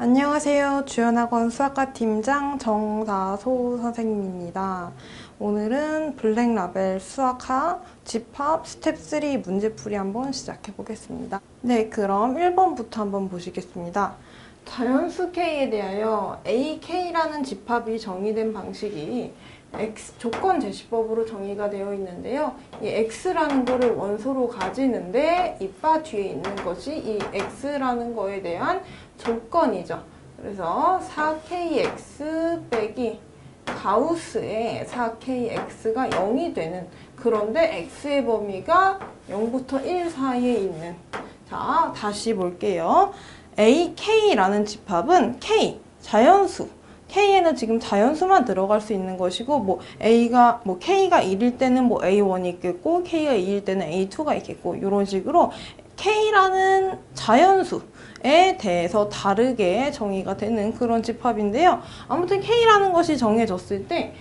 안녕하세요. 주연학원 수학과 팀장 정다소 선생님입니다. 오늘은 블랙라벨 수학하 집합 스텝 3 문제풀이 한번 시작해 보겠습니다. 네, 그럼 1번부터 한번 보시겠습니다. 자연수 K에 대하여 AK라는 집합이 정의된 방식이 X 조건 제시법으로 정의가 되어 있는데요. 이 X라는 거를 원소로 가지는데 이 바 뒤에 있는 것이 이 X라는 거에 대한 조건이죠. 그래서 4KX 빼기 가우스의 4KX가 0이 되는, 그런데 X의 범위가 0부터 1 사이에 있는. 자, 다시 볼게요. AK라는 집합은 K, 자연수. K에는 지금 자연수만 들어갈 수 있는 것이고, K가 1일 때는 A1이 있겠고, K가 2일 때는 A2가 있겠고, 이런 식으로 K라는 자연수에 대해서 다르게 정의가 되는 그런 집합인데요. 아무튼 K라는 것이 정해졌을 때,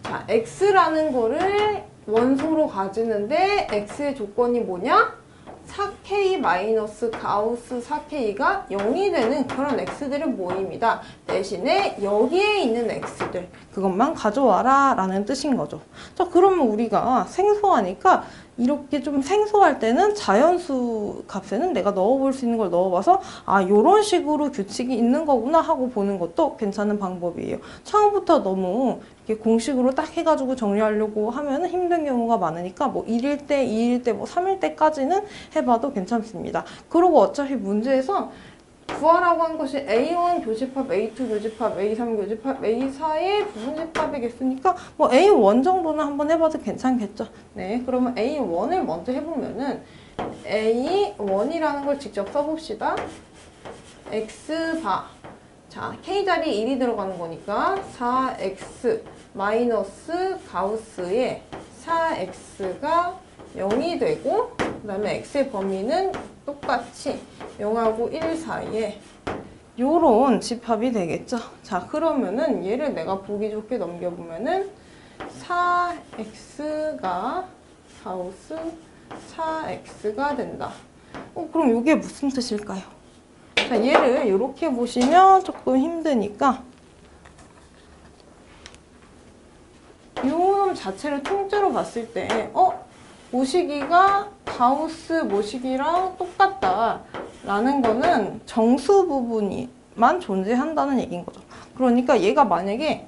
자, X라는 거를 원소로 가지는데, X의 조건이 뭐냐? 4K 마이너스 가우스 4K가 0이 되는 그런 X들의 모임이다. 대신에 여기에 있는 X들, 그것만 가져와라 라는 뜻인 거죠. 자, 그러면 우리가 생소하니까 이렇게 좀 생소할 때는 자연수 값에는 내가 넣어볼 수 있는 걸 넣어봐서 요런 식으로 규칙이 있는 거구나 하고 보는 것도 괜찮은 방법이에요. 처음부터 너무 이렇게 공식으로 딱 해가지고 정리하려고 하면 힘든 경우가 많으니까 1일 때, 2일 때, 3일 때까지는 해봐도 괜찮습니다. 그리고 어차피 문제에서 구하라고 한 것이 A1 교집합, A2 교집합, A3 교집합, A4의 부분집합이겠으니까 A1 정도는 한번 해봐도 괜찮겠죠. 네, 그러면 A1을 먼저 해보면은 A1이라는 걸 직접 써봅시다. X바, 자, K자리에 1이 들어가는 거니까 4X 마이너스 가우스의 4X가 0이 되고, 그 다음에 X의 범위는 똑같이 0하고 1 사이에 요런 집합이 되겠죠. 자, 그러면은 얘를 내가 보기 좋게 넘겨보면은 4X가 가우스 4X가 된다. 그럼 이게 무슨 뜻일까요? 자, 얘를 이렇게 보시면 조금 힘드니까 요 놈 자체를 통째로 봤을 때 모시기가 가우스 모시기랑 똑같다 라는 거는 정수 부분이만 존재한다는 얘기인 거죠. 그러니까 얘가 만약에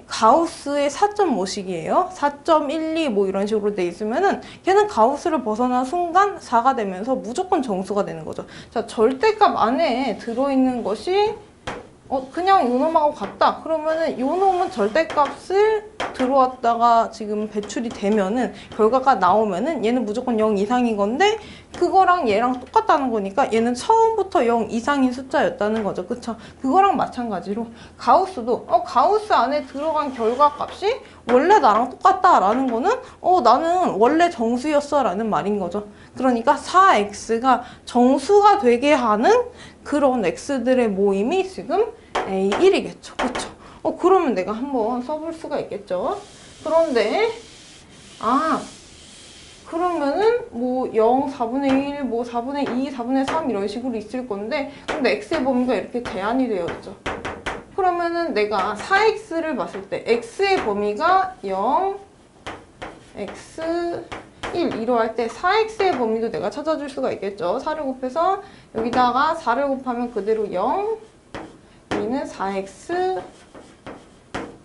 가우스의 4점 모시기예요. 4.12 이런 식으로 돼 있으면은 걔는 가우스를 벗어난 순간 4가 되면서 무조건 정수가 되는 거죠. 자, 절대값 안에 들어있는 것이 그냥 요 놈하고 같다. 그러면은 요 놈은 절대값을 들어왔다가 지금 배출이 되면은 결과가 나오면은 얘는 무조건 0 이상인 건데 그거랑 얘랑 똑같다는 거니까 얘는 처음부터 0 이상인 숫자였다는 거죠. 그쵸? 그거랑 마찬가지로 가우스도 가우스 안에 들어간 결과값이 원래 나랑 똑같다라는 거는 나는 원래 정수였어 라는 말인 거죠. 그러니까 4x가 정수가 되게 하는 그런 x들의 모임이 지금 A1이겠죠. 그쵸? 그러면 내가 한번 써볼 수가 있겠죠. 그런데 그러면은 0, 4분의 1, 4분의 2, 4분의 3 이런 식으로 있을 건데, 근데 x의 범위가 이렇게 제한이 되어 있죠. 그러면은 내가 4x를 봤을 때 x의 범위가 0, x, 1 이러할 때 4x의 범위도 내가 찾아줄 수가 있겠죠. 4를 곱해서 여기다가 4를 곱하면 그대로 0, 여기는 4x,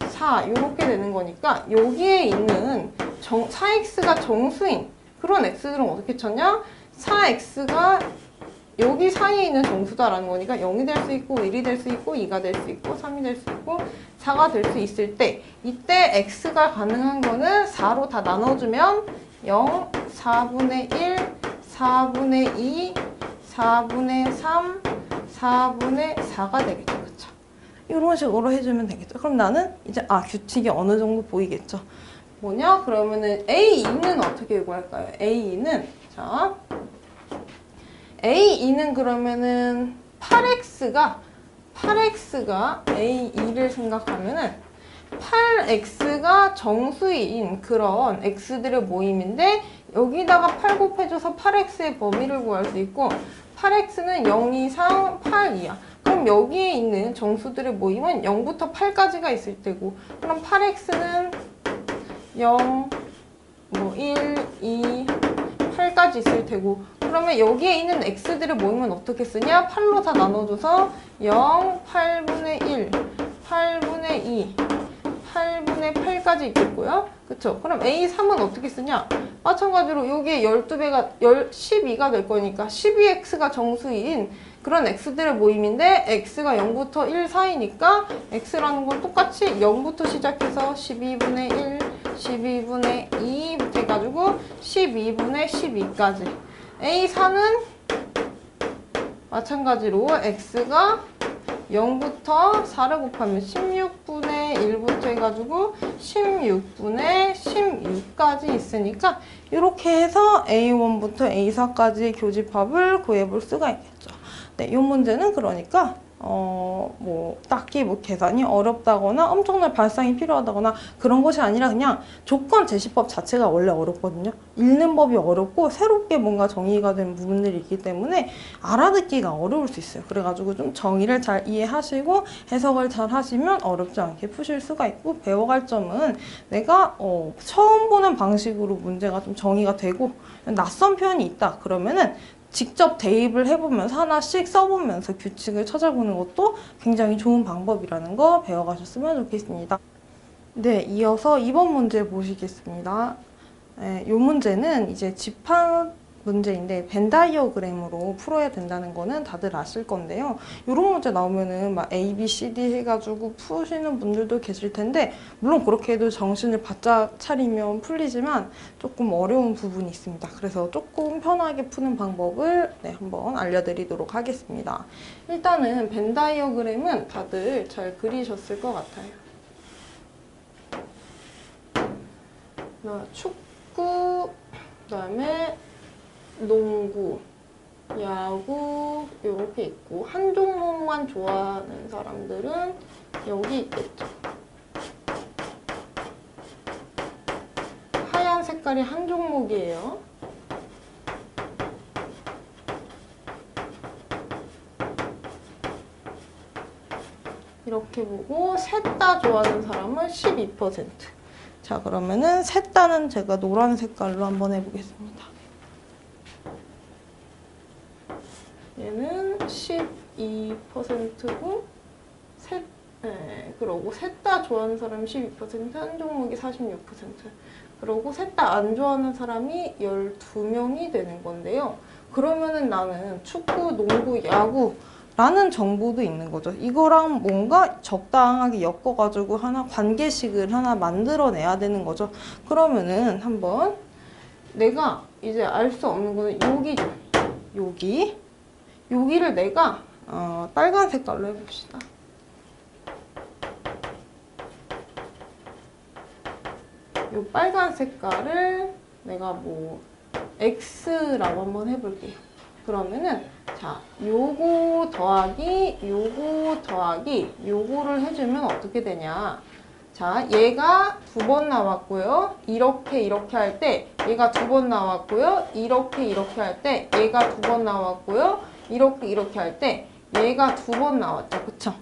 4 이렇게 되는 거니까 여기에 있는 4x가 정수인 그런 x들은 어떻게 찾냐? 4x가 여기 사이에 있는 정수다라는 거니까 0이 될 수 있고 1이 될 수 있고 2가 될 수 있고 3이 될 수 있고 4가 될 수 있을 때, 이때 x가 가능한 거는 4로 다 나눠주면 0, 4분의 1, 4분의 2, 4분의 3, 4분의 4가 되겠죠. 그쵸? 이런 식으로 해주면 되겠죠. 그럼 나는 이제 규칙이 어느 정도 보이겠죠. 뭐냐? 그러면은 A2는 어떻게 구할까요? A2는 A2는 그러면은 8X가 A2를 생각하면은 8X가 정수인 그런 X들의 모임인데, 여기다가 8 곱해줘서 8X의 범위를 구할 수 있고, 8X는 0 이상 8 이하. 그럼 그럼 여기에 있는 정수들의 모임은 0부터 8까지가 있을 테고, 그럼 8x는 0, 1, 2, 8까지 있을 테고, 그러면 여기에 있는 x들의 모임은 어떻게 쓰냐? 8로 다 나눠줘서 0, 8분의 1, 8분의 2, 8분의 8까지 있겠고요. 그쵸? 그럼 A3은 어떻게 쓰냐? 마찬가지로 여기에 12배가 12가 될 거니까 12x가 정수인 그런 x들의 모임인데 x가 0부터 1 사이니까 x라는 건 똑같이 0부터 시작해서 12분의 1, 12분의 2부터 해가지고 12분의 12까지. A4는 마찬가지로 x가 0부터 4를 곱하면 16분의 1부터 해가지고 16분의 16까지 있으니까 이렇게 해서 A1부터 A4까지의 교집합을 구해볼 수가 있겠죠. 네, 이 문제는 그러니까 딱히 계산이 어렵다거나 엄청난 발상이 필요하다거나 그런 것이 아니라 그냥 조건 제시법 자체가 원래 어렵거든요. 읽는 법이 어렵고 새롭게 뭔가 정의가 된 부분들이 있기 때문에 알아듣기가 어려울 수 있어요. 그래가지고 좀 정의를 잘 이해하시고 해석을 잘 하시면 어렵지 않게 푸실 수가 있고, 배워갈 점은 내가 처음 보는 방식으로 문제가 좀 정의가 되고 낯선 표현이 있다 그러면은 직접 대입을 해보면서 하나씩 써보면서 규칙을 찾아보는 것도 굉장히 좋은 방법이라는 거 배워가셨으면 좋겠습니다. 네, 이어서 2번 문제 보시겠습니다. 네, 이 문제는 이제 집합 문제인데 벤 다이어그램으로 풀어야 된다는 거는 다들 아실 건데요. 이런 문제 나오면은 막 A, B, C, D 해가지고 푸시는 분들도 계실 텐데, 물론 그렇게 해도 정신을 바짝 차리면 풀리지만 조금 어려운 부분이 있습니다. 그래서 조금 편하게 푸는 방법을 한번 알려드리도록 하겠습니다. 일단은 벤 다이어그램은 다들 잘 그리셨을 것 같아요. 축구, 그다음에 농구, 야구 이렇게 있고, 한 종목만 좋아하는 사람들은 여기 있겠죠. 하얀 색깔이 한 종목이에요. 이렇게 보고 셋 다 좋아하는 사람은 12%. 자, 그러면은 셋 다는 제가 노란 색깔로 한번 해보겠습니다. 얘는 12%고 그러고 셋 다 좋아하는 사람이 12%, 한 종목이 46%, 그러고 셋 다 안 좋아하는 사람이 12명이 되는 건데요. 그러면은 나는 축구, 농구, 야구 라는 정보도 있는 거죠. 이거랑 뭔가 적당하게 엮어가지고 하나 관계식을 하나 만들어내야 되는 거죠. 그러면은 한번 내가 이제 알 수 없는 거는 여기죠. 여기를 내가 빨간 색깔로 해봅시다. 이 빨간 색깔을 내가 X라고 한번 해볼게요. 그러면은 자, 요거 더하기 요거 더하기 요거를 해주면 어떻게 되냐. 자, 얘가 2번 나왔고요. 이렇게 할 때 얘가 2번 나왔고요. 이렇게 할 때 얘가 2번 나왔고요. 이렇게 할 때 얘가 2번 나왔죠. 그쵸?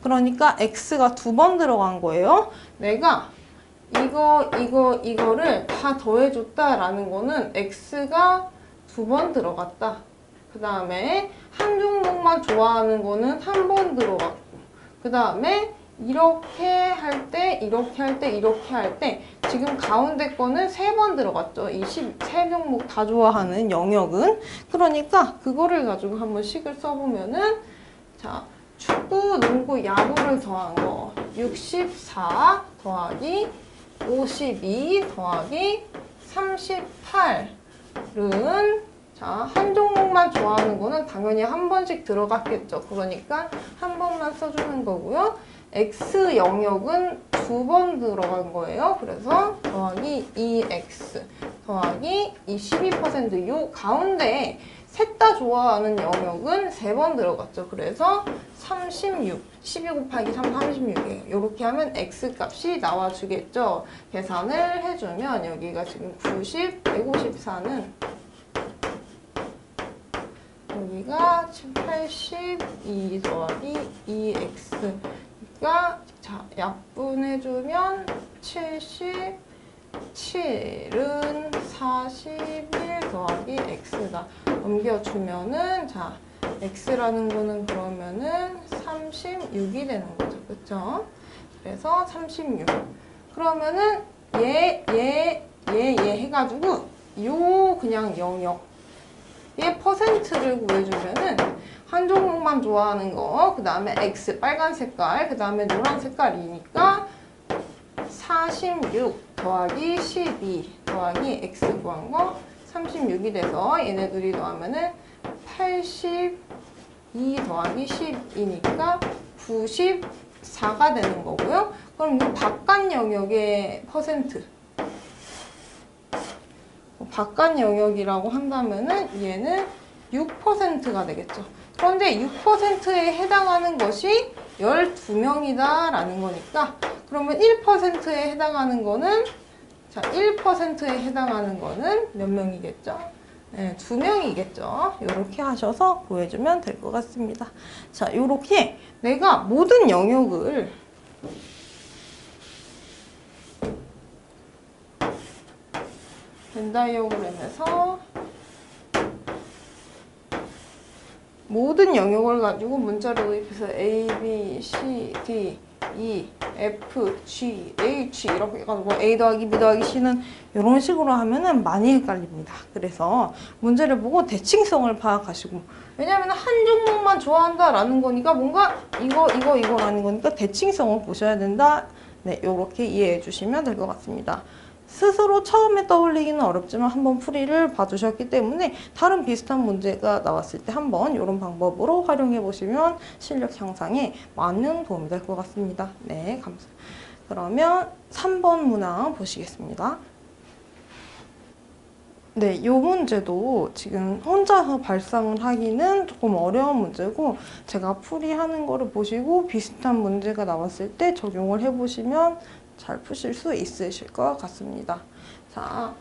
그러니까 X가 2번 들어간 거예요. 내가 이거를 다 더해줬다라는 거는 X가 2번 들어갔다. 그 다음에 한 종목만 좋아하는 거는 1번 들어갔고, 그 다음에 이렇게 할 때 지금 가운데 거는 3번 들어갔죠. 이 13종목 다 좋아하는 영역은. 그러니까 그거를 가지고 한번 식을 써보면은, 자, 축구, 농구, 야구를 더한 거 64 더하기 52 더하기 38은 자, 한 종목만 좋아하는 거는 당연히 한 번씩 들어갔겠죠. 그러니까 한 번만 써주는 거고요. X 영역은 2번 들어간 거예요. 그래서 더하기 2X 더하기 이 12% 요 가운데 셋 다 좋아하는 영역은 3번 들어갔죠. 그래서 36, 12 곱하기 3, 36이에요. 이렇게 하면 X 값이 나와주겠죠. 계산을 해주면 여기가 지금 90, 154는 여기가 82 더하기 2x가 자 약분해주면 77은 41 더하기 x다. 넘겨주면은 자 x라는 거는 그러면은 36이 되는 거죠. 그쵸? 그래서 36. 그러면은 얘 해가지고 요 그냥 영역 얘 퍼센트를 구해주면은 한 종목만 좋아하는 거, 그 다음에 X 빨간 색깔, 그 다음에 노란 색깔이니까 46 더하기 12 더하기 X 구한 거 36이 돼서 얘네 둘이 더하면은 82 더하기 10이니까 94가 되는 거고요. 그럼 이 바깥 영역의 퍼센트 바깥 영역이라고 한다면은 얘는 6%가 되겠죠. 그런데 6%에 해당하는 것이 12명이다 라는 거니까 그러면 1%에 해당하는 거는 자 1%에 해당하는 거는 몇 명이겠죠? 네, 2명이겠죠. 이렇게 하셔서 보여주면 될 것 같습니다. 자, 이렇게 내가 모든 영역을 벤 다이어그램에서 모든 영역을 가지고 문자를 도입해서 A, B, C, D, E, F, G, H 이렇게 해가지고 A 더하기 B 더하기 C는 이런 식으로 하면은 많이 헷갈립니다. 그래서 문제를 보고 대칭성을 파악하시고 왜냐면 한 종목만 좋아한다라는 거니까 뭔가 이거라는 거니까 대칭성을 보셔야 된다. 네, 이렇게 이해해 주시면 될 것 같습니다. 스스로 처음에 떠올리기는 어렵지만 한번 풀이를 봐주셨기 때문에 다른 비슷한 문제가 나왔을 때 한번 이런 방법으로 활용해 보시면 실력 향상에 많은 도움이 될 것 같습니다. 네, 감사합니다. 그러면 3번 문항 보시겠습니다. 네, 이 문제도 지금 혼자서 발상을 하기는 조금 어려운 문제고 제가 풀이하는 거를 보시고 비슷한 문제가 나왔을 때 적용을 해보시면 잘 푸실 수 있으실 것 같습니다. 자,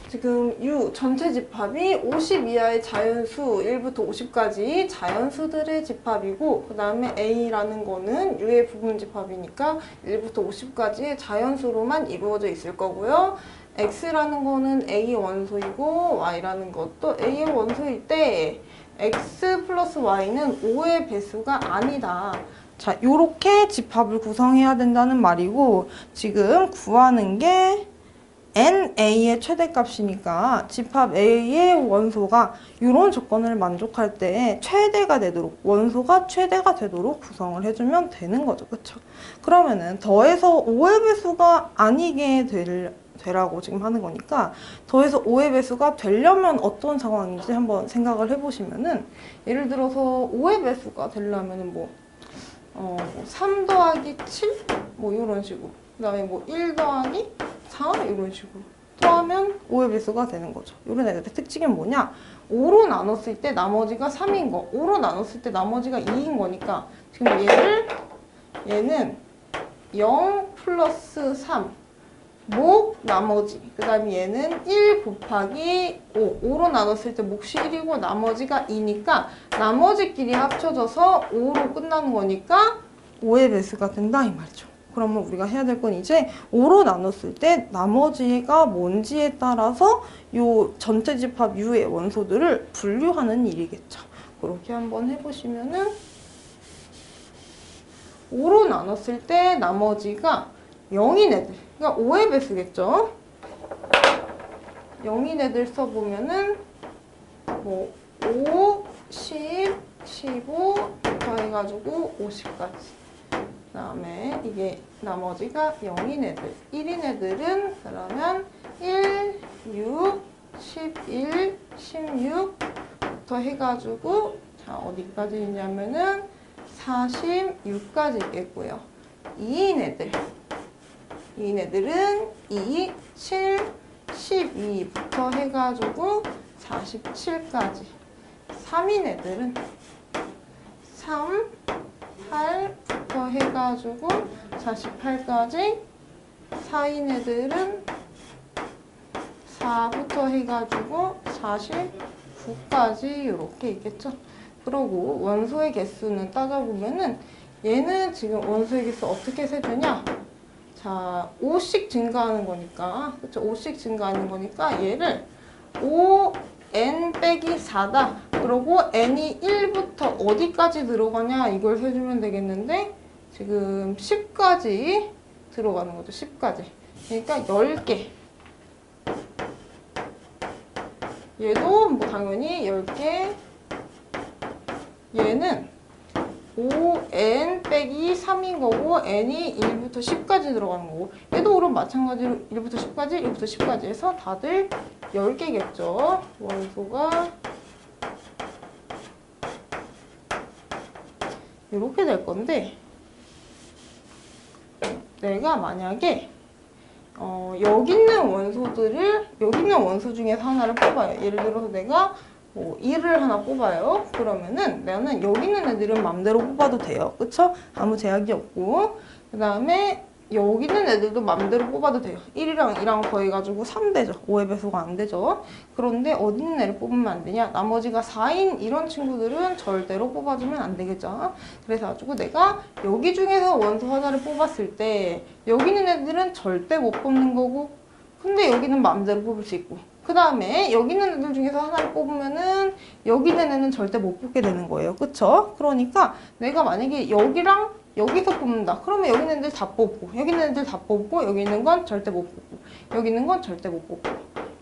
지금 U 전체 집합이 50 이하의 자연수 1부터 50까지 자연수들의 집합이고 그 다음에 A라는 거는 U의 부분 집합이니까 1부터 50까지의 자연수로만 이루어져 있을 거고요. X라는 거는 A 원소이고 Y라는 것도 A의 원소일 때 X 플러스 Y는 5의 배수가 아니다. 자, 요렇게 집합을 구성해야 된다는 말이고 지금 구하는 게 NA의 최대값이니까 집합 A의 원소가 이런 조건을 만족할 때 최대가 되도록 원소가 최대가 되도록 구성을 해주면 되는 거죠. 그쵸? 그러면은 더해서 5의 배수가 아니게 되라고 지금 하는 거니까 더해서 5의 배수가 되려면 어떤 상황인지 한번 생각을 해보시면은 예를 들어서 5의 배수가 되려면은 3 더하기 7? 뭐 이런 식으로 그 다음에 뭐 1 더하기 4? 이런 식으로 더하면 5의 배수가 되는 거죠. 이런 애들의 특징이 뭐냐? 5로 나눴을 때 나머지가 3인 거 5로 나눴을 때 나머지가 2인 거니까 지금 얘는 0 플러스 3 목 나머지 그 다음에 얘는 1 곱하기 5로 나눴을 때 몫이 1이고 나머지가 2니까 나머지끼리 합쳐져서 5로 끝나는 거니까 5의 배수가 된다 이 말이죠. 그러면 우리가 해야 될 건 이제 5로 나눴을 때 나머지가 뭔지에 따라서 요 전체 집합 U의 원소들을 분류하는 일이겠죠. 그렇게 한번 해보시면은 5로 나눴을 때 나머지가 0인 애들 그러니까 5의 배수겠죠. 0인 애들 써보면은 뭐 5, 10, 15 더해가지고 50까지 그 다음에 이게 나머지가 0인 애들 1인 애들은 그러면 1, 6, 11, 16부터 해가지고 자 어디까지 있냐면은 46까지 있겠고요. 2인 애들은 2, 7, 12부터 해가지고 47까지 3인 애들은 3, 8부터 해가지고 48까지 4인 애들은 4부터 해가지고 49까지 이렇게 있겠죠. 그러고 원소의 개수는 따져보면은 얘는 지금 원소의 개수 어떻게 세주냐? 자, 5씩 증가하는 거니까, 그쵸? 5씩 증가하는 거니까 얘를 5n 빼기 4다. 그러고 n이 1부터 어디까지 들어가냐? 이걸 세주면 되겠는데 지금 10까지 들어가는 거죠. 10까지. 그러니까 10개. 얘도 뭐 당연히 10개. 얘는 5n 빼기 3인 거고 n이 1부터 10까지 들어가는 거고 얘도 그럼 마찬가지로 1부터 10까지, 1부터 10까지 해서 다들 10개겠죠. 원소가 이렇게 될 건데 내가 만약에 여기 있는 원소 중에서 하나를 뽑아요. 예를 들어서 내가 뭐 1을 하나 뽑아요. 그러면은 나는 여기 있는 애들은 맘대로 뽑아도 돼요. 그쵸? 아무 제약이 없고 그 다음에 여기 있는 애들도 맘대로 뽑아도 돼요. 1이랑 2랑 더해가지고 3되죠. 5의 배수가 안 되죠. 그런데 어디 있는 애를 뽑으면 안 되냐? 나머지가 4인 이런 친구들은 절대로 뽑아주면 안 되겠죠. 그래서 내가 여기 중에서 원소 하나를 뽑았을 때 여기 있는 애들은 절대 못 뽑는 거고 근데 여기는 맘대로 뽑을 수 있고 그 다음에 여기 있는 애들 중에서 하나를 뽑으면은 여기 있는 애는 절대 못 뽑게 되는 거예요. 그쵸? 그러니까 내가 만약에 여기랑 여기서 뽑는다. 그러면 여기 있는 애들 다 뽑고 여기 있는 애들 다 뽑고 여기 있는 건 절대 못 뽑고 여기 있는 건 절대 못 뽑고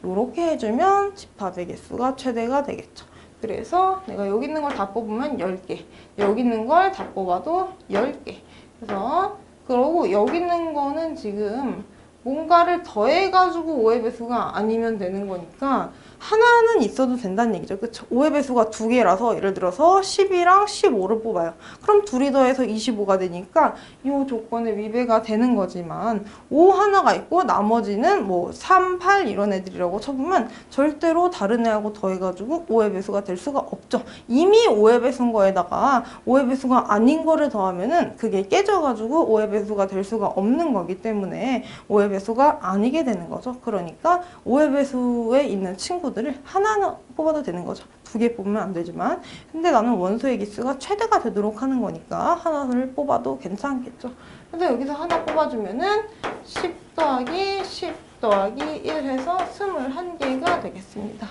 이렇게 해주면 집합의 개수가 최대가 되겠죠. 그래서 내가 여기 있는 걸 다 뽑으면 10개 여기 있는 걸 다 뽑아도 10개 그래서 그러고 여기 있는 거는 지금 뭔가를 더해가지고 5의 배수가 아니면 되는 거니까 하나는 있어도 된다는 얘기죠. 그쵸? 5의 배수가 2개라서 예를 들어서 10이랑 15를 뽑아요. 그럼 둘이 더해서 25가 되니까 이 조건에 위배가 되는 거지만 5 하나가 있고 나머지는 뭐 3, 8 이런 애들이라고 쳐보면 절대로 다른 애하고 더해가지고 5의 배수가 될 수가 없죠. 이미 5의 배수인 거에다가 5의 배수가 아닌 거를 더하면은 그게 깨져가지고 5의 배수가 될 수가 없는 거기 때문에 5의 배수가 아니게 되는 거죠. 그러니까 5의 배수에 있는 친구들을 하나는 뽑아도 되는 거죠. 2개 뽑으면 안 되지만 근데 나는 원소의 개수가 최대가 되도록 하는 거니까 하나를 뽑아도 괜찮겠죠. 그래서 여기서 하나 뽑아주면은 10 더하기 10 더하기 1 해서 21개가 되겠습니다.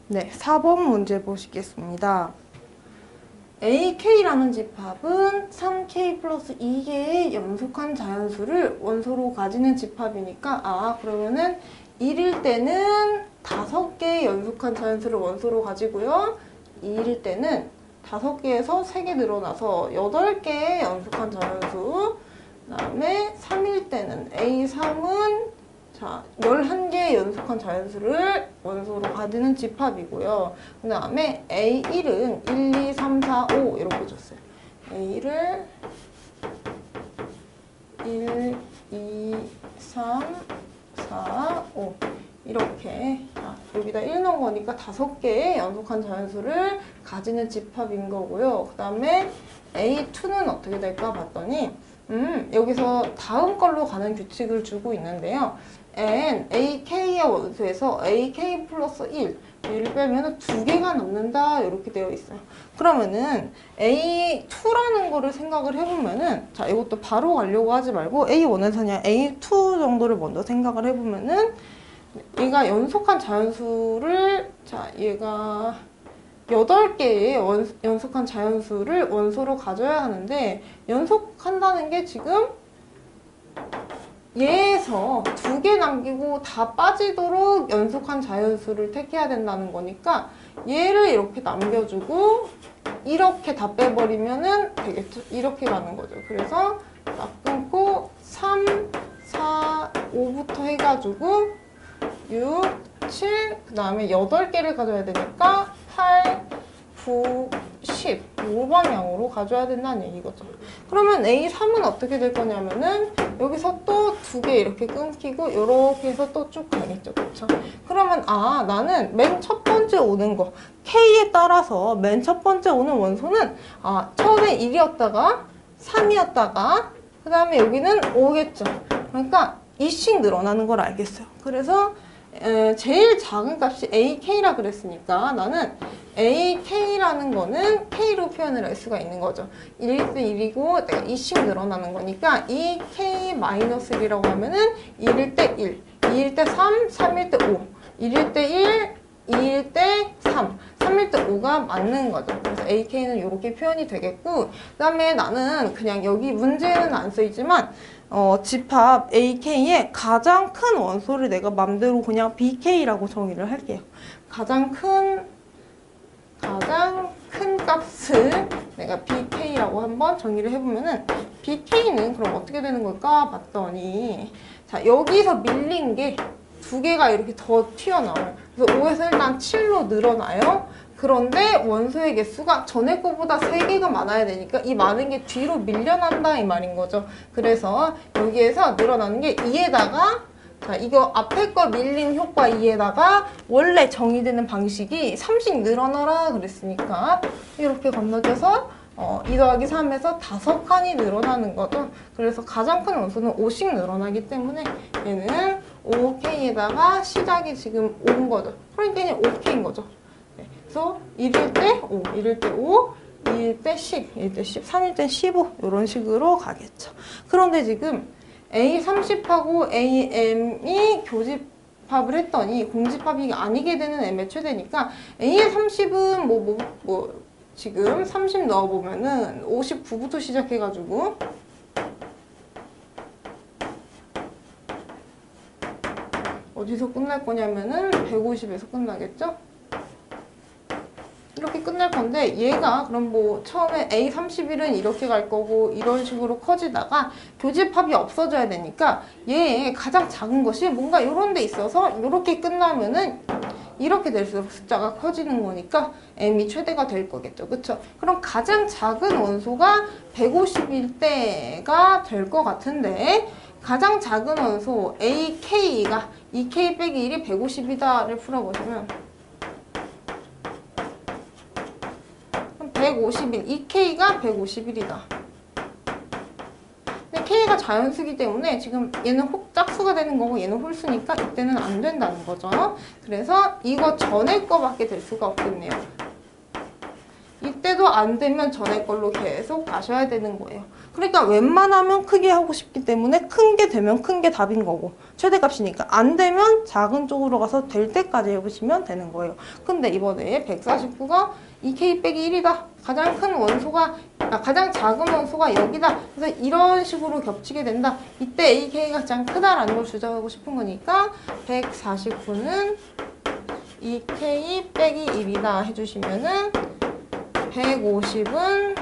네, 4번 문제 보시겠습니다. AK라는 집합은 3K 플러스 2개의 연속한 자연수를 원소로 가지는 집합이니까 그러면은 1일 때는 5개의 연속한 자연수를 원소로 가지고요. 2일 때는 5개에서 3개 늘어나서 8개의 연속한 자연수 그 다음에 3일 때는 A3은 11개의 연속한 자연수를 원소로 가지는 집합이고요. 그 다음에 A1은 1, 2, 3, 4, 5 이렇게 줬어요. A를 1, 2, 3, 4, 5 이렇게 여기다 1 넣은 거니까 5개의 연속한 자연수를 가지는 집합인 거고요. 그 다음에 A2는 어떻게 될까 봤더니 여기서 다음 걸로 가는 규칙을 주고 있는데요. n, ak의 원소에서 ak 플러스 1을 빼면 2개가 남는다 이렇게 되어 있어요. 그러면은 a2라는 거를 생각을 해보면은 이것도 바로 가려고 하지 말고 a1에서 그냥 a2 정도를 먼저 생각을 해보면은 얘가 연속한 자연수를 얘가 8개의 연속한 자연수를 원소로 가져야 하는데 연속한다는 게 지금 얘에서 2개 남기고 다 빠지도록 연속한 자연수를 택해야 된다는 거니까 얘를 이렇게 남겨주고 이렇게 다 빼버리면 되겠죠. 이렇게 가는 거죠. 그래서 딱 끊고 3, 4, 5부터 해가지고 6, 7, 그 다음에 8개를 가져야 되니까 8, 9, 10 이 방향으로 가져야 된다는 얘기거죠. 그러면 A3은 어떻게 될 거냐면은 여기서 또 2개 이렇게 끊기고 이렇게 해서 또 쭉 가겠죠. 그쵸? 그러면 나는 맨 첫 번째 오는 거 K에 따라서 맨 첫 번째 오는 원소는 처음에 1이었다가 3이었다가 그 다음에 여기는 5겠죠. 그러니까 2씩 늘어나는 걸 알겠어요. 그래서 제일 작은 값이 AK라 그랬으니까 나는 AK라는 거는 K로 표현을 할 수가 있는 거죠. 1일 때 1이고 내가 2씩 늘어나는 거니까 이 K-1이라고 하면은 1일 때 1, 2일 때 3, 3일 때 5, 1일 때 1, 2일 때 3, 3일 때 5가 맞는 거죠. 그래서 AK는 이렇게 표현이 되겠고, 그 다음에 나는 그냥 여기 문제는 안 써있지만 집합 AK의 가장 큰 원소를 내가 맘대로 그냥 BK라고 정의를 할게요. 가장 큰 값을 내가 BK라고 한번 정의를 해보면은 BK는 그럼 어떻게 되는 걸까 봤더니, 자, 여기서 밀린 게 두 개가 이렇게 더 튀어나와요. 그래서 5에서 일단 7로 늘어나요. 그런데 원소의 개수가 전에 거보다 3개가 많아야 되니까 이 많은 게 뒤로 밀려난다 이 말인 거죠. 그래서 여기에서 늘어나는 게 2에다가, 자, 이거 앞에 거 밀린 효과 2에다가 원래 정의되는 방식이 3씩 늘어나라 그랬으니까 이렇게 건너뛰어서 2 더하기 3에서 5칸이 늘어나는 거죠. 그래서 가장 큰 원소는 5씩 늘어나기 때문에 얘는 5K에다가 시작이 지금 5인 거죠. 그러니까 얘는 5K인 거죠. 네. 그래서 1일 때 5, 1일 때 5, 2일 때 10, 2일 때 10, 3일 때 15 이런 식으로 가겠죠. 그런데 지금 A30하고 AM이 교집합을 했더니 공집합이 아니게 되는 M의 최대니까 A의 30은 지금 30 넣어보면은 59부터 시작해가지고 어디서 끝날 거냐면은 150에서 끝나겠죠? 이렇게 끝날 건데 얘가 그럼 처음에 A31은 이렇게 갈 거고 이런 식으로 커지다가 교집합이 없어져야 되니까 얘의 가장 작은 것이 뭔가 이런 데 있어서 이렇게 끝나면은 이렇게 될수록 숫자가 커지는 거니까 M이 최대가 될 거겠죠. 그쵸? 그럼 가장 작은 원소가 150일 때가 될 것 같은데 가장 작은 원소 AK가 2K 빼기 1이 150이다를 풀어보시면 151, 2K가 151이다. 근데 K가 자연수기 때문에 지금 얘는 짝수가 되는 거고 얘는 홀수니까 이때는 안 된다는 거죠. 그래서 이거 전에 거밖에 될 수가 없겠네요. 이때도 안 되면 전에 걸로 계속 가셔야 되는 거예요. 그러니까 웬만하면 크게 하고 싶기 때문에 큰 게 되면 큰 게 답인 거고 최대값이니까 안 되면 작은 쪽으로 가서 될 때까지 해보시면 되는 거예요. 근데 이번에 149가 2K 빼기 1이다. 가장 작은 원소가 여기다. 그래서 이런 식으로 겹치게 된다. 이때 AK가 가장 크다라는 걸 주장하고 싶은 거니까 149는 2K 빼기 1이다 해주시면은 150은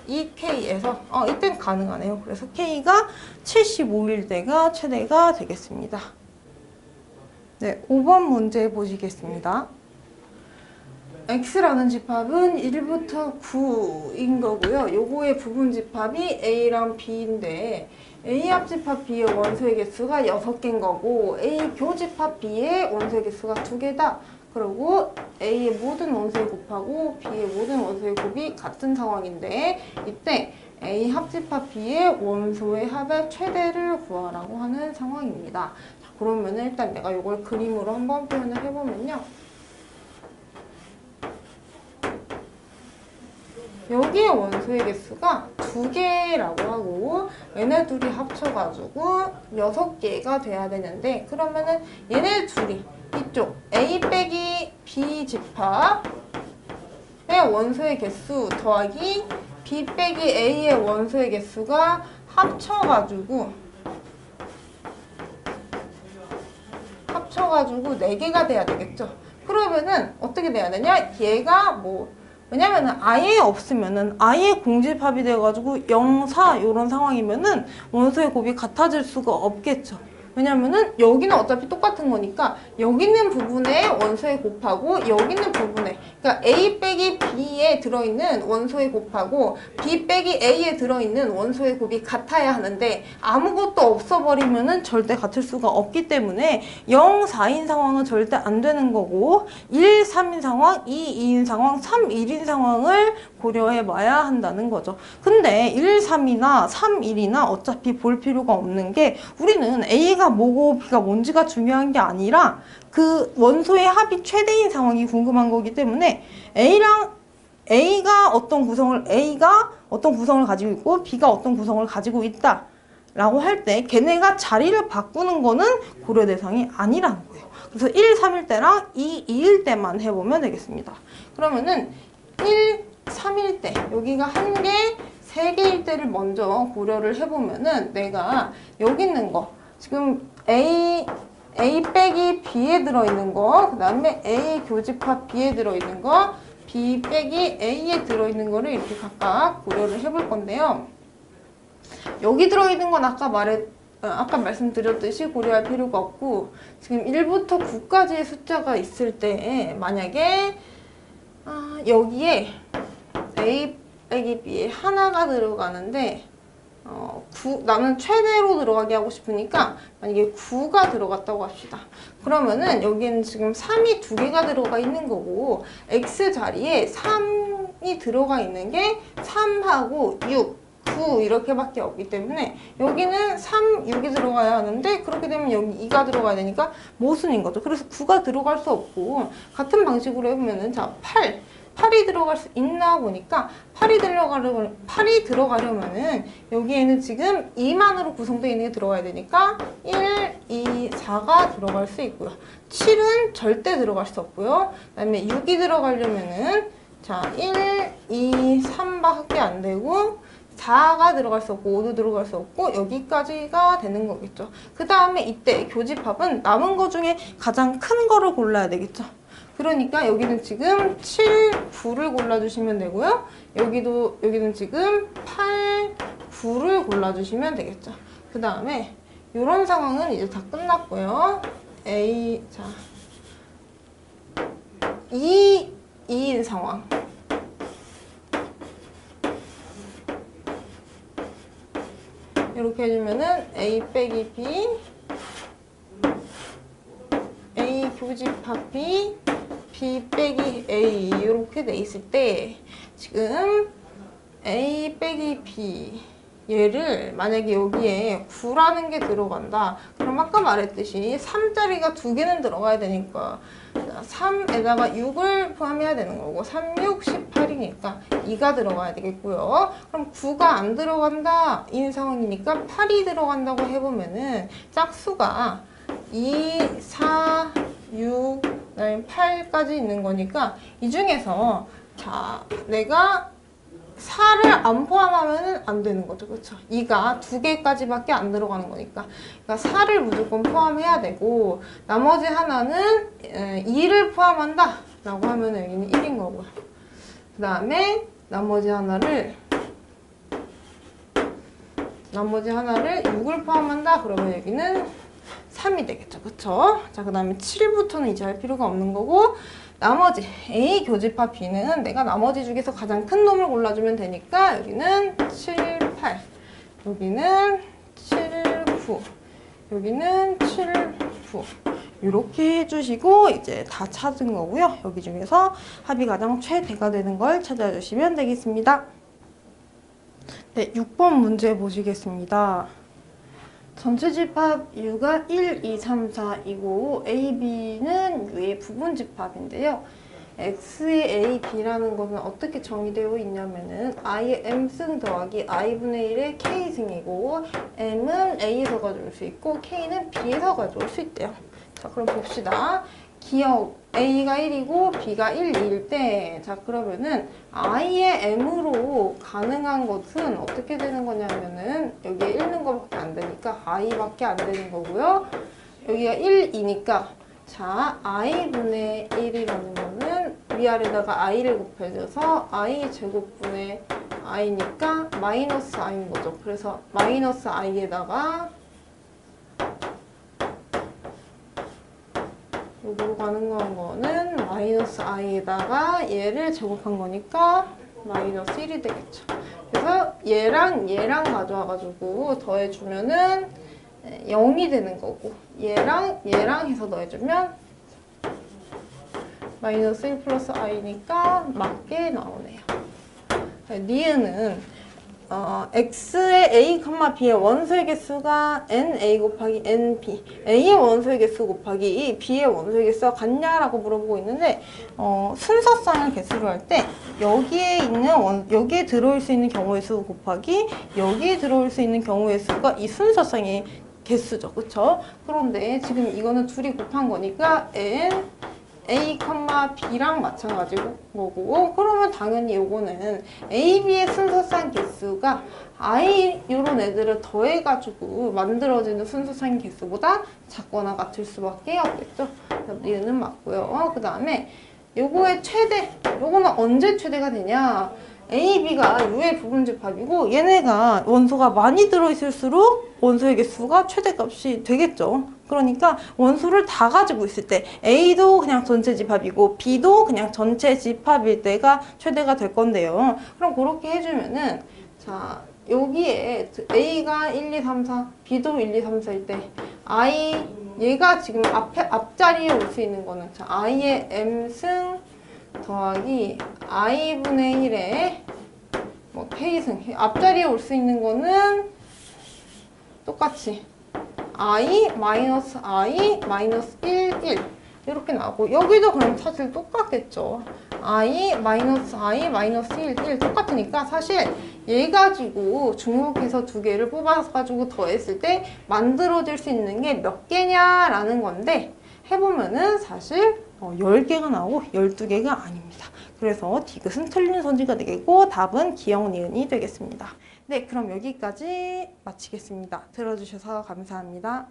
2K에서 이땐 가능하네요. 그래서 K가 75일 때가 최대가 되겠습니다. 네, 5번 문제 보시겠습니다. X라는 집합은 1부터 9인 거고요. 요거의 부분 집합이 A랑 B인데 A 합집합 B의 원소의 개수가 6개인 거고 A 교집합 B의 원소의 개수가 2개다. 그리고 A의 모든 원소의 곱하고 B의 모든 원소의 곱이 같은 상황인데 이때 A 합집합 B의 원소의 합의 최대를 구하라고 하는 상황입니다. 자, 그러면 일단 내가 이걸 그림으로 한번 표현을 해보면요. 여기의 원소의 개수가 2개라고 하고 얘네 둘이 합쳐가지고 6개가 돼야 되는데 그러면은 얘네 둘이 이쪽 A 빼기 B 집합의 원소의 개수 더하기 B 빼기 A의 원소의 개수가 합쳐가지고 4개가 돼야 되겠죠. 그러면은 어떻게 돼야 되냐? 얘가 왜냐면은 아예 없으면은 아예 공집합이 돼가지고 0, 4 이런 상황이면은 원소의 곱이 같아질 수가 없겠죠. 왜냐면은 여기는 어차피 똑같은 거니까 여기 있는 부분에 원소의 곱하고 여기 있는 부분에 그러니까 A 빼기 B에 들어있는 원소의 곱하고 B 빼기 A에 들어있는 원소의 곱이 같아야 하는데 아무것도 없어버리면은 절대 같을 수가 없기 때문에 0, 4인 상황은 절대 안 되는 거고 1, 3인 상황, 2, 2인 상황, 3, 1인 상황을 고려해 봐야 한다는 거죠. 근데 1, 3이나 3, 1이나 어차피 볼 필요가 없는 게 우리는 A가 A가 뭐고 B가 뭔지가 중요한 게 아니라 그 원소의 합이 최대인 상황이 궁금한 거기 때문에 A가 어떤 구성을 가지고 있고 B가 어떤 구성을 가지고 있다 라고 할 때 걔네가 자리를 바꾸는 거는 고려 대상이 아니라는 거예요. 그래서 1, 3일 때랑 2, 2일 때만 해보면 되겠습니다. 그러면은 1, 3일 때 여기가 1개, 3개일 때를 먼저 고려를 해보면은 내가 여기 있는 거 지금 A 빼기 B에 들어있는 거, 그 다음에 A 교집합 B에 들어있는 거, B 빼기 A에 들어있는 거를 이렇게 각각 고려를 해볼 건데요. 여기 들어있는 건 아까 말씀드렸듯이 고려할 필요가 없고, 지금 1부터 9까지의 숫자가 있을 때 만약에 여기에 A 빼기 B에 하나가 들어가는데 나는 최대로 들어가게 하고 싶으니까 만약에 9가 들어갔다고 합시다. 그러면은 여기는 지금 3이 2개가 들어가 있는 거고 X 자리에 3이 들어가 있는 게 3하고 6, 9 이렇게밖에 없기 때문에 여기는 3, 6이 들어가야 하는데 그렇게 되면 여기 2가 들어가야 되니까 모순인 거죠. 그래서 9가 들어갈 수 없고 같은 방식으로 해보면은 자 8이 들어갈 수 있나 보니까 8이 들어가려면은 여기에는 지금 2만으로 구성되어 있는 게 들어가야 되니까 1, 2, 4가 들어갈 수 있고요. 7은 절대 들어갈 수 없고요. 그 다음에 6이 들어가려면은 자 1, 2, 3밖에 안 되고 4가 들어갈 수 없고 5도 들어갈 수 없고 여기까지가 되는 거겠죠. 그 다음에 이때 교집합은 남은 거 중에 가장 큰 거를 골라야 되겠죠. 그러니까 여기는 지금 7, 9를 골라주시면 되고요. 여기는 지금 8, 9를 골라주시면 되겠죠. 그 다음에 이런 상황은 이제 다 끝났고요. 자 2인 상황. 이렇게 해주면은 A 빼기 B, A 교집합 B, B 빼기 A 이렇게 돼 있을 때 지금 A 빼기 B 얘를 만약에 여기에 9라는 게 들어간다. 그럼 아까 말했듯이 3자리가 2개는 들어가야 되니까 3에다가 6을 포함해야 되는 거고 3, 6, 18이니까 2가 들어가야 되겠고요. 그럼 9가 안 들어간다 인 상황이니까 8이 들어간다고 해보면은 짝수가 2, 4, 6, 그다음에 8까지 있는 거니까 이 중에서 자 내가 4를 안 포함하면 안 되는 거죠. 그렇죠? 2가 2개까지밖에 안 들어가는 거니까. 그러니까 4를 무조건 포함해야 되고 나머지 하나는 2를 포함한다 라고 하면 여기는 1인 거고요. 그 다음에 나머지 하나를 6을 포함한다 그러면 여기는 3이 되겠죠. 그쵸? 자, 그 다음에 7부터는 이제 할 필요가 없는 거고 나머지 A 교집합 B는 내가 나머지 중에서 가장 큰 놈을 골라주면 되니까 여기는 7, 8 여기는 7, 9 여기는 7, 9 이렇게 해주시고 이제 다 찾은 거고요. 여기 중에서 합이 가장 최대가 되는 걸 찾아주시면 되겠습니다. 네, 6번 문제 보시겠습니다. 전체 집합 U가 1, 2, 3, 4이고 A, B는 U의 부분 집합인데요. X의 A, B라는 것은 어떻게 정의되어 있냐면은 I의 M승 더하기 I분의 1의 K승이고 M은 A에서 가져올 수 있고 K는 B에서 가져올 수 있대요. 자, 그럼 봅시다. 기억 A가 1이고 B가 1, 2일 때 자 그러면은 I의 M으로 가능한 것은 어떻게 되는 거냐면은 여기에 1는 거밖에 안 되니까 I밖에 안 되는 거고요. 여기가 1, 2니까 자 I분의 1이라는 거는 위아래다가 I를 곱해줘서 I 제곱분의 I니까 마이너스 I인 거죠. 그래서 마이너스 I에다가 요거로 가능한 거는 마이너스 i에다가 얘를 제곱한 거니까 마이너스 1이 되겠죠. 그래서 얘랑 가져와가지고 더해주면은 0이 되는 거고 얘랑 해서 더해주면 마이너스 1 플러스 i니까 맞게 나오네요. 니은은 x의 a, b의 원소의 개수가 na 곱하기 nb, a의 원소의 개수 곱하기 b의 원소의 개수가 같냐라고 물어보고 있는데 순서상의 개수를 할 때 여기에 들어올 수 있는 경우의 수 곱하기 여기에 들어올 수 있는 경우의 수가 이 순서상의 개수죠, 그쵸? 그런데 지금 이거는 둘이 곱한 거니까 n a, b랑 마찬가지고 거고, 그러면 당연히 요거는 a, b의 순서상 개수가 i 요런 애들을 더해가지고 만들어지는 순서상 개수보다 작거나 같을 수밖에 없겠죠. 얘는 맞고요. 그 다음에 요거의 최대, 요거는 언제 최대가 되냐? A, B가 U의 부분집합이고 얘네가 원소가 많이 들어있을수록 원소의 개수가 최대값이 되겠죠. 그러니까 원소를 다 가지고 있을 때 A도 그냥 전체 집합이고 B도 그냥 전체 집합일 때가 최대가 될 건데요. 그럼 그렇게 해주면은 자 여기에 A가 1, 2, 3, 4, B도 1, 2, 3, 4일 때 얘가 지금 앞자리에 올 수 있는 거는 자 I의 M승 더하기 i분의 1에 뭐 k승 앞자리에 올 수 있는 거는 똑같이 i 마이너스 i 마이너스 1, 1 이렇게 나오고 여기도 그럼 사실 똑같겠죠. i 마이너스 1, 1 똑같으니까 사실 얘 가지고 중복해서 두 개를 뽑아가지고 더했을 때 만들어질 수 있는 게 몇 개냐라는 건데 해보면은 사실 10개가 나오고 12개가 아닙니다. 그래서 디귿은 틀린 선지가 되겠고 답은 기역, 니은이 되겠습니다. 네, 그럼 여기까지 마치겠습니다. 들어주셔서 감사합니다.